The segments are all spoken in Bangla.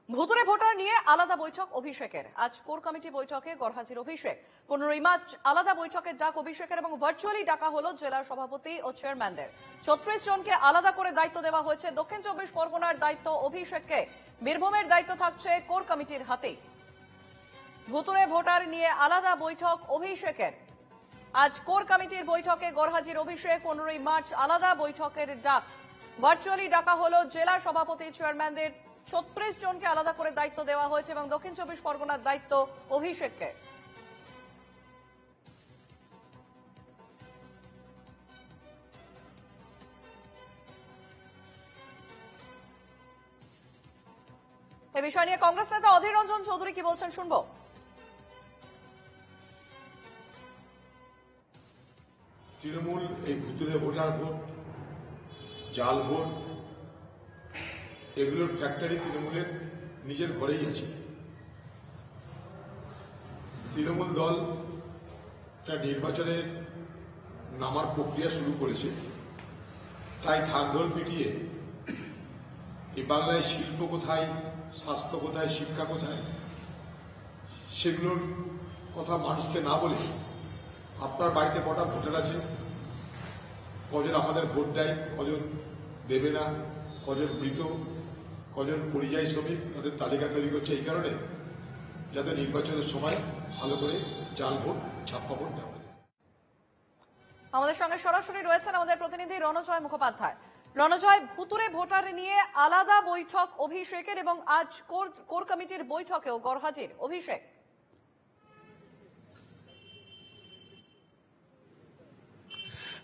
ভুতুড়ে ভোটার নিয়ে আলাদা বৈঠক অভিষেকের। আজ কোর কমিটি বৈঠকে গড়হাজির অভিষেক। 15 মার্চ আলাদা বৈঠকের ডাক অভিষেকের এবং ভার্চুয়ালি ডাকা হলো জেলা সভাপতি ও চেয়ারম্যানদের। 36 জনকে আলাদা করে দায়িত্ব দেওয়া হয়েছে। দক্ষিণ 24 পরগনার দায়িত্ব অভিষেককে, বীরভূমের দায়িত্ব থাকছে কোর কমিটির হাতে। ভুতুড়ে ভোটার নিয়ে আলাদা বৈঠক অভিষেকের। আজ কোর কমিটির বৈঠকে গড়হাজির অভিষেক। 15 মার্চ আলাদা বৈঠকের ডাক। ভার্চুয়ালি ডাকা হলো জেলা সভাপতি চেয়ারম্যানদের। 36 জনকে আলাদা করে দায়িত্ব দেওয়া হয়েছে এবং দক্ষিণ 24 পরগনার দায়িত্ব অভিষেককে। এ বিষয় নিয়ে কংগ্রেস নেতা অধীর রঞ্জন চৌধুরী কি বলছেন শুনবো। তৃণমূল এই ভুতুড়ে ভোটার ভোট, জাল ভোট, এগুলোর ফ্যাক্টরি তৃণমূলের নিজের ঘরেই আছে। তৃণমূল দল একটা নির্বাচনের নামার প্রক্রিয়া শুরু করেছে, তাই ঢাকঢোল পিটিয়ে এই বাংলায় শিল্প কোথায়, স্বাস্থ্য কোথায়, শিক্ষা কোথায়, সেগুলোর কথা মানুষকে না বলে আপনার বাড়িতে কটা ভোটার আছে, কজন আমাদের ভোট দেয়, কজন দেবে না, কজন মৃত, কজন পরিযায়ী শ্রমিক, তাদের তালিকা তৈরি করছে এই কারণে যাতে নির্বাচনের সময় ভালো করে জাল ভোট, ছাপ্পা ভোট দেওয়া যায়। আমাদের সঙ্গে সরাসরি রয়েছেন আমাদের প্রতিনিধি রণজয় মুখোপাধ্যায়। রণজয়, ভুতুড়ে ভোটার নিয়ে আলাদা বৈঠক অভিষেকের এবং আজ কোর কমিটির বৈঠকেও গড়হাজির অভিষেক।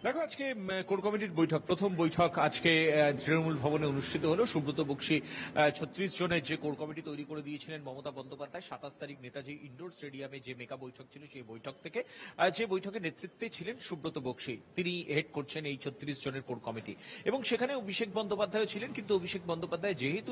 দেখো, আজকে কোর কমিটির বৈঠক, প্রথম বৈঠক আজকে তৃণমূল ভবনে অনুষ্ঠিত হলো। সুব্রত বক্সী 36 জনের যে কোর কমিটি তৈরি করে দিয়েছিলেন মমতা বন্দ্যোপাধ্যায়, 27 তারিখ নেতাজি ইন্ডোর স্টেডিয়ামে যে মেগা বৈঠক ছিল সেই বৈঠক থেকে, যে বৈঠকের নেতৃত্বে ছিলেন সুব্রত বক্সী, তিনি হেড করছেন এই 36 জনের কোর কমিটি। এবং সেখানে অভিষেক বন্দ্যোপাধ্যায় ছিলেন, কিন্তু অভিষেক বন্দ্যোপাধ্যায় যেহেতু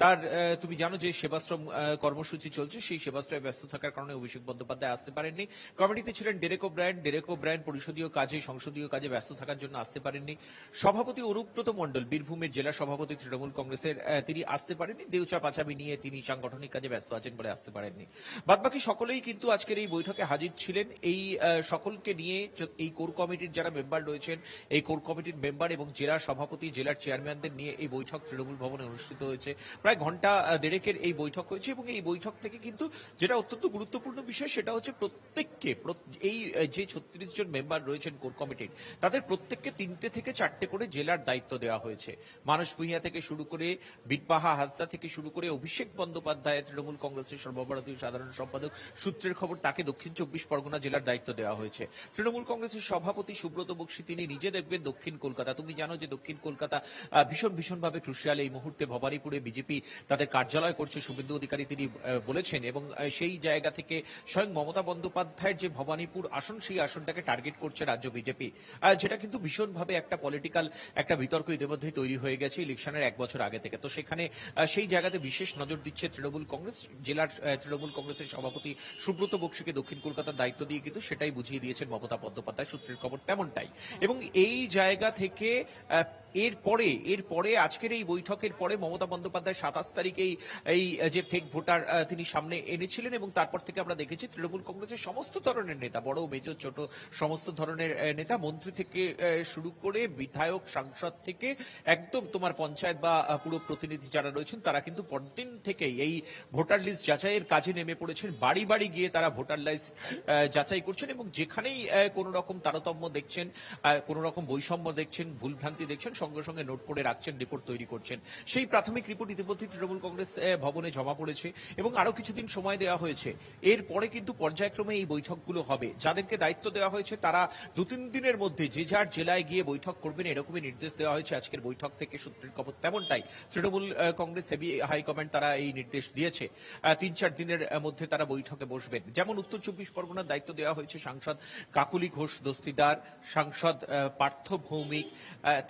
তার তুমি জানো যে সেবাশ্রম কর্মসূচি চলছে, সেই সেবাশ্রমে ব্যস্ত থাকার কারণে অভিষেক বন্দ্যোপাধ্যায় আসতে পারেননি। কমিটিতে ছিলেন ডেরেক ওব্রায়েন পরিষদীয় কাজে, সংসদীয় কাজে ব্যস্ত থাকার জন্য আসতে পারেননি। সভাপতি অনুব্রত মণ্ডল, বীরভূমের জেলা সভাপতি তৃণমূল কংগ্রেসের, তিনি আসতে পারেননি। দেউচা পাচামি নিয়ে তিনি সাংগঠনিক কাজে ব্যস্ত আছেন বলে আসতে পারেননি। বাদবাকি সকলেই কিন্তু আজকের এই বৈঠকে হাজির ছিলেন। এই সকলকে নিয়ে এই কোর কমিটির যারা মেম্বার রয়েছেন, এই কোর কমিটির মেম্বার এবং জেলা সভাপতি, জেলার চেয়ারম্যানদের নিয়ে এই বৈঠক তৃণমূল ভবনে অনুষ্ঠিত হয়েছে। প্রায় ঘন্টা দেড়েকের এই বৈঠক হয়েছে এবং এই বৈঠক থেকে কিন্তু যেটা অত্যন্ত গুরুত্বপূর্ণ বিষয় সেটা হচ্ছে প্রত্যেককে, এই যে 36 জন মেম্বার রয়েছেন কোর কমিটির, তাদের প্রত্যেককে 3টে থেকে 4টে করে জেলার দায়িত্ব দেওয়া হয়েছে। মানস ভূঁইয়া থেকে শুরু করে, বিটবাহা হাসদা থেকে শুরু করে অভিষেক বন্দ্যোপাধ্যায়, তৃণমূল কংগ্রেসের সর্বভারতীয় সাধারণ সম্পাদক, সূত্রের খবর তাকে দক্ষিণ 24 পরগনা জেলার দায়িত্ব দেওয়া হয়েছে। তৃণমূল কংগ্রেসের সভাপতি সুব্রত বক্সী তিনি নিজে দেখবেন দক্ষিণ কলকাতা। তুমি জানো যে দক্ষিণ কলকাতা ভীষণভাবে ক্রুশিয়াল। এই মুহূর্তে ভবানীপুরে বিজেপি তাদের কার্যালয় করছে, শুভেন্দু অধিকারী তিনি বলেছেন, এবং সেই জায়গা থেকে স্বয়ং মমতা বন্দ্যোপাধ্যায়ের যে ভবানীপুর আসন, সেই আসনটাকে টার্গেট করছে রাজ্য বিজেপি, যেটা কিন্তু ভীষণভাবে একটা পলিটিক্যাল একটা বিতর্ক ইতিমধ্যেই তৈরি হয়ে গেছে ইলেকশনের 1 বছর আগে থেকে। তো সেখানে সেই জায়গাতে বিশেষ নজর দিচ্ছে তৃণমূল কংগ্রেস। জেলার তৃণমূল কংগ্রেসের সভাপতি সুব্রত বক্সীকে দক্ষিণ কলকাতার দায়িত্ব দিয়ে কিন্তু সেটাই বুঝিয়ে দিয়েছেন মমতা বন্দ্যোপাধ্যায়, সূত্রের খবর তেমনটাই। এবং এই জায়গা থেকে এরপরে আজকের এই বৈঠকের পরে মমতা বন্দ্যোপাধ্যায় 27 তারিখে এই যে ফেক ভোটার তিনি সামনে এনেছিলেন, এবং তারপর থেকে আমরা দেখেছি তৃণমূল কংগ্রেসের সমস্ত ধরনের নেতা, বড় মেজর ছোট সমস্ত ধরনের নেতা, মন্ত্রী থেকে শুরু করে বিধায়ক, সাংসদ থেকে একদম তোমার পঞ্চায়েত বা পুরো প্রতিনিধি যারা রয়েছেন, তারা কিন্তু পরদিন থেকেই এই ভোটার লিস্ট যাচাইয়ের কাজে নেমে পড়েছেন। বাড়ি বাড়ি গিয়ে তারা ভোটার লিস্ট যাচাই করছেন এবং যেখানেই কোনো রকম তারতম্য দেখছেন, কোনো রকম বৈষম্য দেখছেন, ভুলভ্রান্তি দেখছেন, সঙ্গে সঙ্গে নোট করে রাখছেন, রিপোর্ট তৈরি করছেন। সেই প্রাথমিক রিপোর্ট ইতিমধ্যে তৃণমূল কংগ্রেস ভবনে জমা পড়েছে এবং আরো কিছুদিন সময় দেওয়া হয়েছে। এরপরে কিন্তু পর্যায়ক্রমে এই বৈঠকগুলো হবে। যাদেরকে দায়িত্ব দেওয়া হয়েছে তারা 2-3 দিনের মধ্যে যে যার জেলায় গিয়ে বৈঠক করবেন, এরকমই নির্দেশ দেওয়া হয়েছে আজকের বৈঠক থেকে, সূত্রের খবর তেমনটাই। তৃণমূল কংগ্রেস হাইকমান্ড তারা এই নির্দেশ দিয়েছে, 3-4 দিনের মধ্যে তারা বৈঠকে বসবেন। যেমন উত্তর 24 পরগনার দায়িত্ব দেওয়া হয়েছে সাংসদ কাকুলি ঘোষ দস্তিদার, সাংসদ পার্থ ভৌমিক,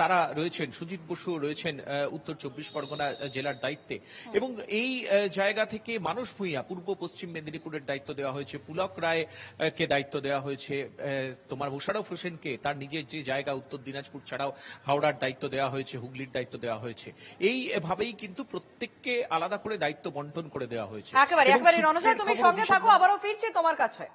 তারা রয়েছেন, সুজিত বসু রয়েছেন উত্তর 24 পরগনা জেলার দায়িত্বে, এবং এই জায়গা থেকে মানস ভূঁইয়া পূর্ব পশ্চিম মেদিনীপুরের দায়িত্ব দেওয়া হয়েছে, পুলক রায় কে দায়িত্ব দেওয়া হয়েছে, তোমার মোশাররফ হোসেনকে তার নিজের যে জায়গা উত্তর দিনাজপুর ছাড়াও হাওড়ার দায়িত্ব দেওয়া হয়েছে, হুগলির দায়িত্ব দেওয়া হয়েছে। এইভাবেই কিন্তু প্রত্যেককে আলাদা করে দায়িত্ব বন্টন করে দেওয়া হয়েছে। একেবারে এবং একবারে সূত্রের রণজয়, তুমি খবর সঙ্গে অভিষেক থাকো, আবারও ফিরছি তোমার কাছে।